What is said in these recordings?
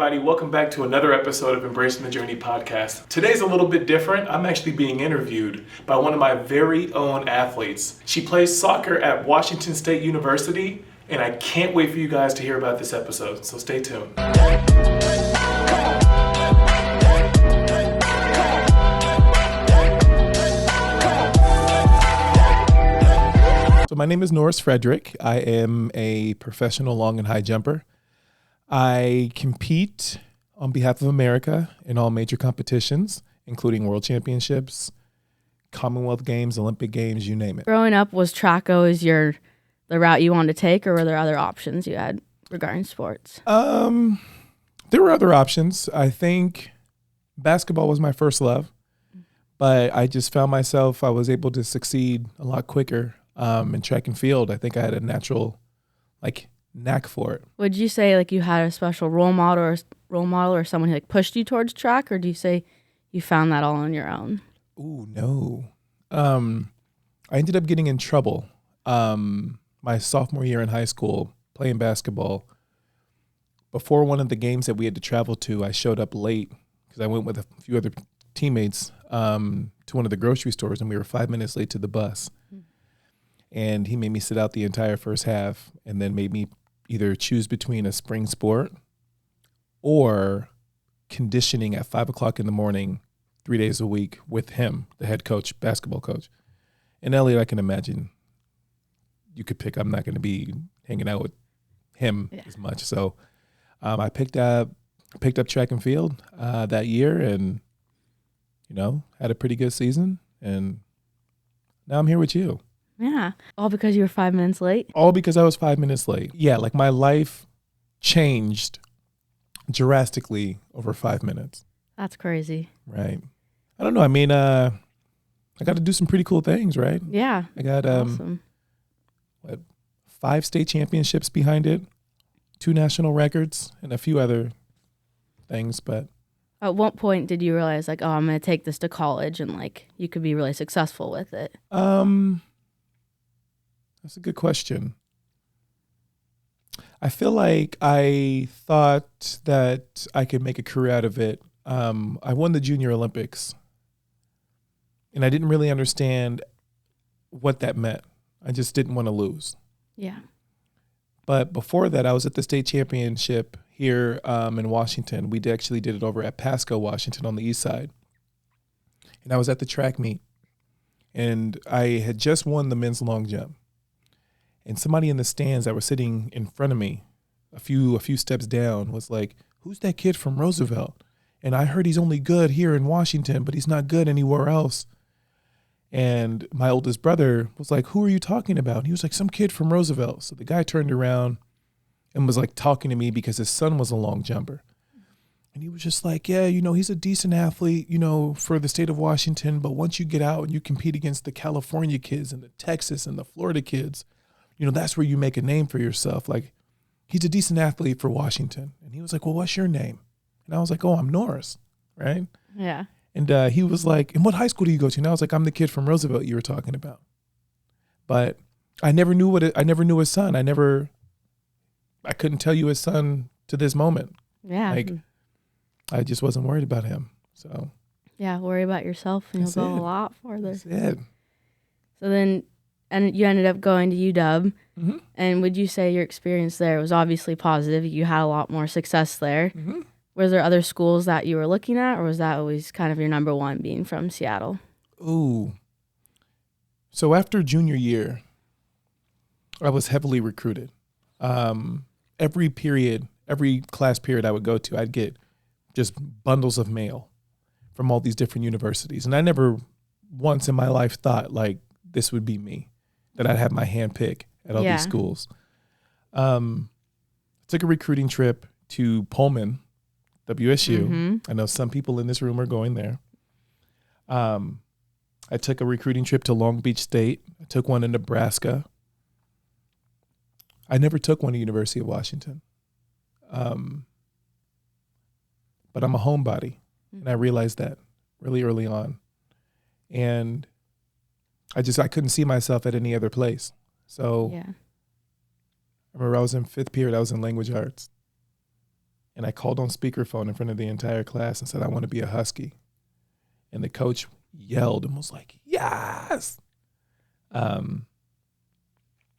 everybody. Welcome back to another episode of Embracing the Journey podcast. Today's a little bit different. I'm actually being interviewed by one of my very own athletes. She plays soccer at Washington State University, and I can't wait for you guys to hear about this episode, so stay tuned. So my name is Norris Frederick. I am a professional long and high jumper. I compete on behalf of America in all major competitions, including world championships, Commonwealth Games, Olympic Games, you name it. Growing up, was track always the route you wanted to take, or were there other options you had regarding sports? There were other options. I think basketball was my first love, but I just found myself, I was able to succeed a lot quicker in track and field. I think I had a natural, knack for it. Would you say you had a special role model or someone who pushed you towards track, or do you say you found that all on your own? Ooh, no. I ended up getting in trouble my sophomore year in high school playing basketball. Before one of the games that we had to travel to, I showed up late because I went with a few other teammates to one of the grocery stores, and we were 5 minutes late to the bus. And he made me sit out the entire first half and then made me either choose between a spring sport or conditioning at 5 o'clock in the morning, 3 days a week with him, the head coach, basketball coach. And Elliotte, I can imagine you could pick, I'm not going to be hanging out with him as much. So I picked up track and field that year and, had a pretty good season. And now I'm here with you. Yeah. All because you were 5 minutes late? All because I was 5 minutes late. Yeah, my life changed drastically over 5 minutes. That's crazy. Right. I don't know. I mean, I got to do some pretty cool things, right? Yeah. I got awesome. 5 state championships behind it, 2 national records, and a few other things. But at what point did you realize, I'm going to take this to college and you could be really successful with it? That's a good question. I feel like I thought that I could make a career out of it. I won the Junior Olympics, and I didn't really understand what that meant. I just didn't want to lose. Yeah. But before that, I was at the state championship here in Washington. We actually did it over at Pasco, Washington on the east side. And I was at the track meet, and I had just won the men's long jump. And somebody in the stands that were sitting in front of me, a few steps down, was like, "Who's that kid from Roosevelt? And I heard he's only good here in Washington, but he's not good anywhere else." And my oldest brother was like, "Who are you talking about?" And he was like, "Some kid from Roosevelt." So the guy turned around and was talking to me because his son was a long jumper. And he was just like, "Yeah, he's a decent athlete, for the state of Washington. But once you get out and you compete against the California kids and the Texas and the Florida kids, that's where you make a name for yourself. He's a decent athlete for Washington." And he was like, "Well, what's your name?" And I was like, "Oh, I'm Norris." Right? Yeah. And he was like, "And what high school do you go to?" And I was like, "I'm the kid from Roosevelt you were talking about." But I never knew I never knew his son. I couldn't tell you his son to this moment. Yeah. I just wasn't worried about him. So yeah, worry about yourself and you'll go a lot farther. That's it. So then, and you ended up going to UW. Mm-hmm. And would you say your experience there was obviously positive? You had a lot more success there. Mm-hmm. Were there other schools that you were looking at, or was that always kind of your number one, being from Seattle? Ooh. So after junior year, I was heavily recruited. Every class period I would go to, I'd get just bundles of mail from all these different universities. And I never once in my life thought this would be me, that I'd have my hand pick at all these schools. Took a recruiting trip to Pullman, WSU. Mm-hmm. I know some people in this room are going there. I took a recruiting trip to Long Beach State. I took one in Nebraska. I never took one at University of Washington. But I'm a homebody, and I realized that really early on. And I couldn't see myself at any other place. So I remember I was in 5th period, I was in language arts. And I called on speakerphone in front of the entire class and said, I want to be a Husky. And the coach yelled and was like, yes. And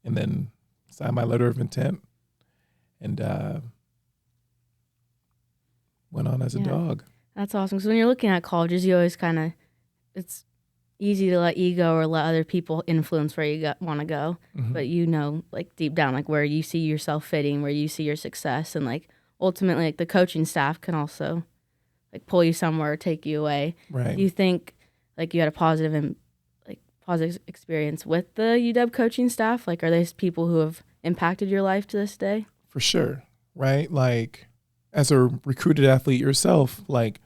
then signed my letter of intent and went on as a dog. That's awesome. So when you're looking at colleges, you always kind of, it's easy to let ego or let other people influence where you want to go. Mm-hmm. But you know, like deep down, like where you see yourself fitting, where you see your success. And like ultimately, like the coaching staff can also like pull you somewhere or take you away. Right. Do you think like you had a positive experience with the UW coaching staff? Like, are they people who have impacted your life to this day? For sure. Right. Like as a recruited athlete yourself, like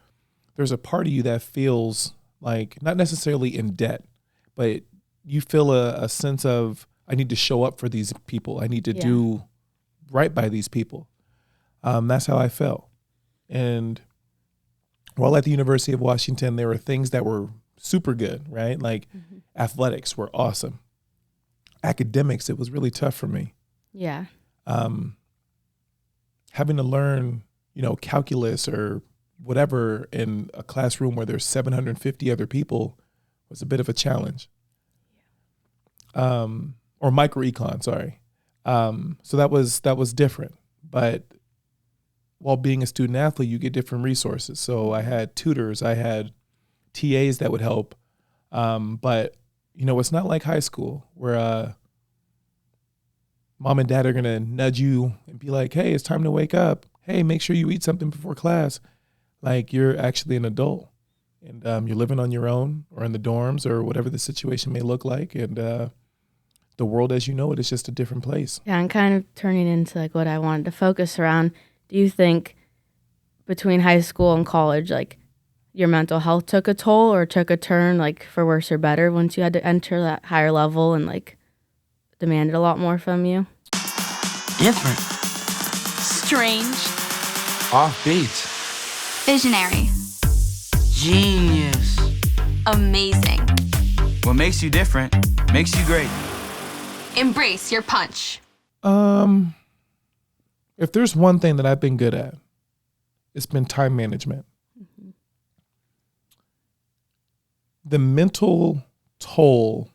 there's a part of you that feels like not necessarily in debt, but you feel a sense of, I need to show up for these people. I need to do right by these people. That's how I felt. And while at the University of Washington, there were things that were super good, right? Like athletics were awesome. Academics, it was really tough for me. Yeah. Having to learn, calculus or whatever in a classroom where there's 750 other people was a bit of a challenge. Or microecon, sorry. So that was different. But while being a student athlete, you get different resources. So I had tutors, I had TAs that would help. But it's not like high school where mom and dad are going to nudge you and be like, hey, it's time to wake up. Hey, make sure you eat something before class. Like you're actually an adult and you're living on your own or in the dorms or whatever the situation may look like. And the world as you know it is just a different place. Yeah, and kind of turning into like what I wanted to focus around. Do you think between high school and college, like your mental health took a toll or took a turn, like for worse or better, once you had to enter that higher level and like demanded a lot more from you? Different. Strange. Offbeat. Visionary. Genius. Amazing. What makes you different makes you great. Embrace your punch. If there's one thing that I've been good at, it's been time management. Mm-hmm. The mental toll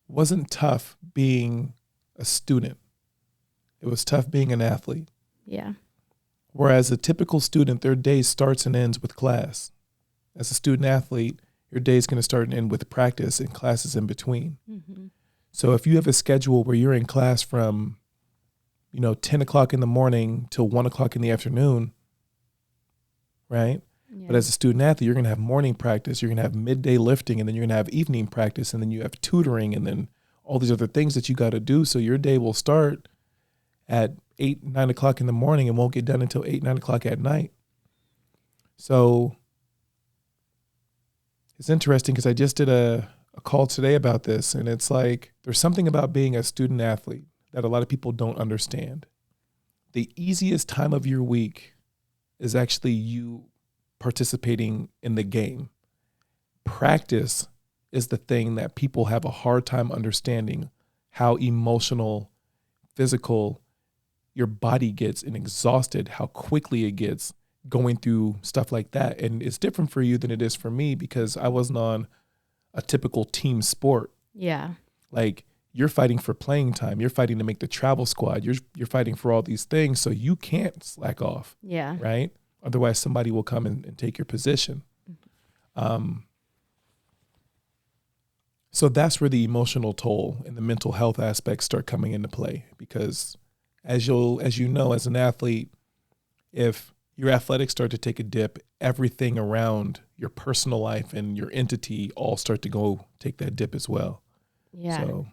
wasn't tough being a student. It was tough being an athlete. Yeah. Whereas a typical student, their day starts and ends with class. As a student athlete, your day is going to start and end with practice and classes in between. Mm-hmm. So if you have a schedule where you're in class from 10 o'clock in the morning till 1 o'clock in the afternoon, right? Yeah. But as a student athlete, you're going to have morning practice, you're going to have midday lifting, and then you're going to have evening practice, and then you have tutoring, and then all these other things that you got to do. So your day will start at 8, 9 o'clock in the morning and won't get done until 8, 9 o'clock at night. So it's interesting because I just did a call today about this, and it's like there's something about being a student athlete that a lot of people don't understand. The easiest time of your week is actually you participating in the game. Practice is the thing that people have a hard time understanding how emotional, physical your body gets and exhausted, how quickly it gets going through stuff like that. And it's different for you than it is for me because I wasn't on a typical team sport. Yeah. Like you're fighting for playing time. You're fighting to make the travel squad. You're fighting for all these things. So you can't slack off. Yeah. Right? Otherwise somebody will come and take your position. So that's where the emotional toll and the mental health aspects start coming into play because as you know, as an athlete, if your athletics start to take a dip, everything around your personal life and your entity all start to go take that dip as well. Yeah. So,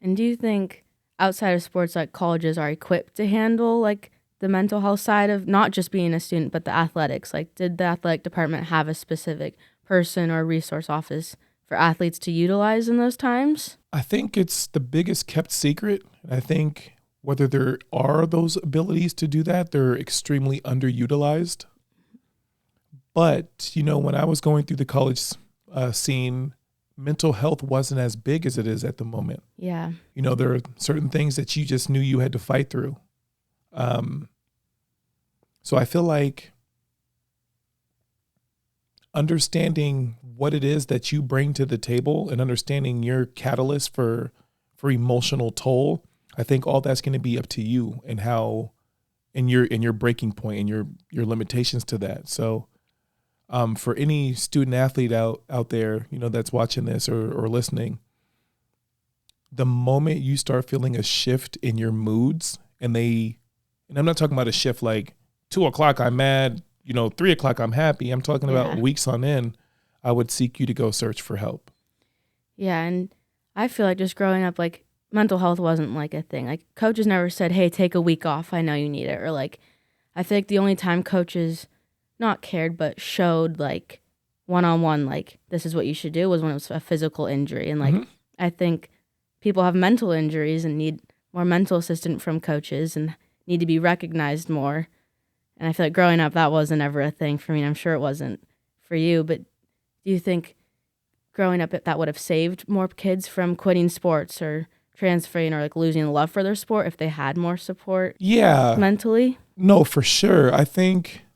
and do you think outside of sports, like colleges are equipped to handle like the mental health side of not just being a student, but the athletics? Like, did the athletic department have a specific person or resource office for athletes to utilize in those times? I think it's the biggest kept secret. I think whether there are those abilities to do that, they're extremely underutilized. But, when I was going through the college scene, mental health wasn't as big as it is at the moment. Yeah. There are certain things that you just knew you had to fight through. So I feel like understanding what it is that you bring to the table and understanding your catalyst for emotional toll, I think all that's going to be up to you and how, and your breaking point and your limitations to that. So for any student athlete out there, that's watching this or listening, the moment you start feeling a shift in your moods and I'm not talking about a shift like 2:00 I'm mad, 3:00 I'm happy. I'm talking about weeks on end. I would seek you to go search for help. Yeah. And I feel like just growing up, like mental health wasn't like a thing. Like coaches never said, hey, take a week off. I know you need it. Or like, I feel like the only time coaches not cared, but showed like one-on-one, like this is what you should do was when it was a physical injury. And like, I think people have mental injuries and need more mental assistance from coaches and need to be recognized more. And I feel like growing up, that wasn't ever a thing for me. And I'm sure it wasn't for you, but do you think growing up that would have saved more kids from quitting sports or transferring or like losing the love for their sport if they had more support? Yeah. Mentally? No, for sure. I think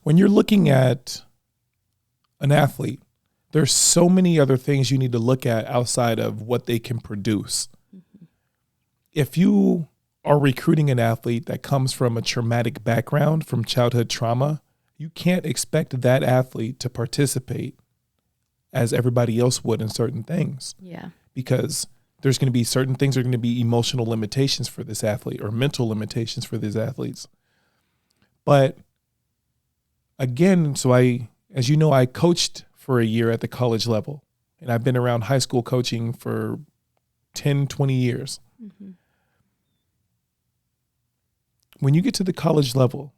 when you're looking at an athlete, there's so many other things you need to look at outside of what they can produce. If you are recruiting an athlete that comes from a traumatic background, from childhood trauma, you can't expect that athlete to participate as everybody else would in certain things. Yeah. Because there's going to be certain things that are going to be emotional limitations for this athlete or mental limitations for these athletes. But again, as you know, I coached for a year at the college level, and I've been around high school coaching for 10, 20 years. Mm-hmm. When you get to the college level,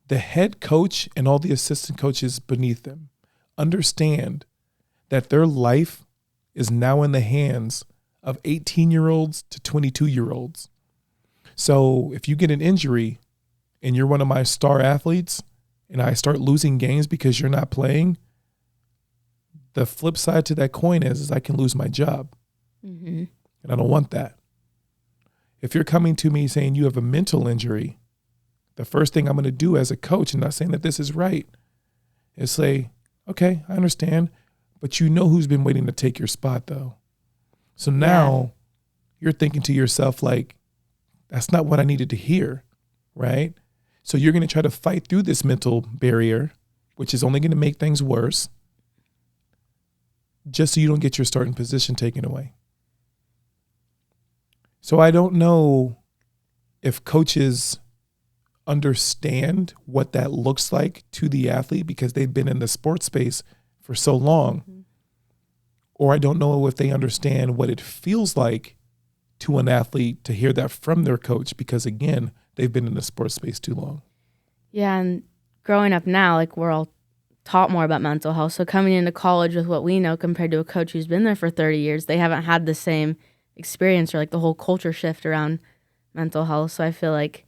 the head coach and all the assistant coaches beneath them understand that their life is now in the hands of 18-year-olds to 22-year-olds. So if you get an injury and you're one of my star athletes and I start losing games because you're not playing, the flip side to that coin is I can lose my job. Mm-hmm. And I don't want that. If you're coming to me saying you have a mental injury, the first thing I'm going to do as a coach, and not saying that this is right, is say, okay, I understand, but you know who's been waiting to take your spot though. So now you're thinking to yourself like, that's not what I needed to hear, right? So you're going to try to fight through this mental barrier, which is only going to make things worse, just so you don't get your starting position taken away. So I don't know if coaches understand what that looks like to the athlete because they've been in the sports space for so long. Mm-hmm. Or I don't know if they understand what it feels like to an athlete to hear that from their coach because, again, they've been in the sports space too long. Yeah, and growing up now, like we're all taught more about mental health. So coming into college with what we know compared to a coach who's been there for 30 years, they haven't had the same experience or like the whole culture shift around mental health. So I feel like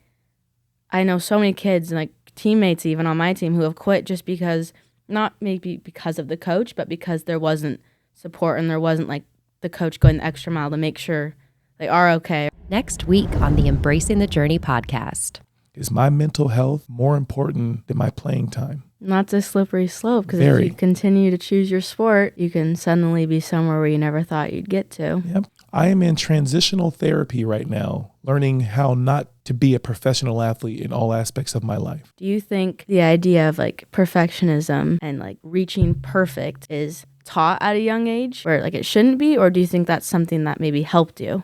I know so many kids and like teammates even on my team who have quit just because, not maybe because of the coach, but because there wasn't support and there wasn't like the coach going the extra mile to make sure they are okay. Next week on the Embracing the Journey podcast. Is my mental health more important than my playing time? Not a slippery slope, because if you continue to choose your sport, you can suddenly be somewhere where you never thought you'd get to. Yep. I am in transitional therapy right now, learning how not to be a professional athlete in all aspects of my life. Do you think the idea of like perfectionism and like reaching perfect is taught at a young age where like it shouldn't be, or do you think that's something that maybe helped you?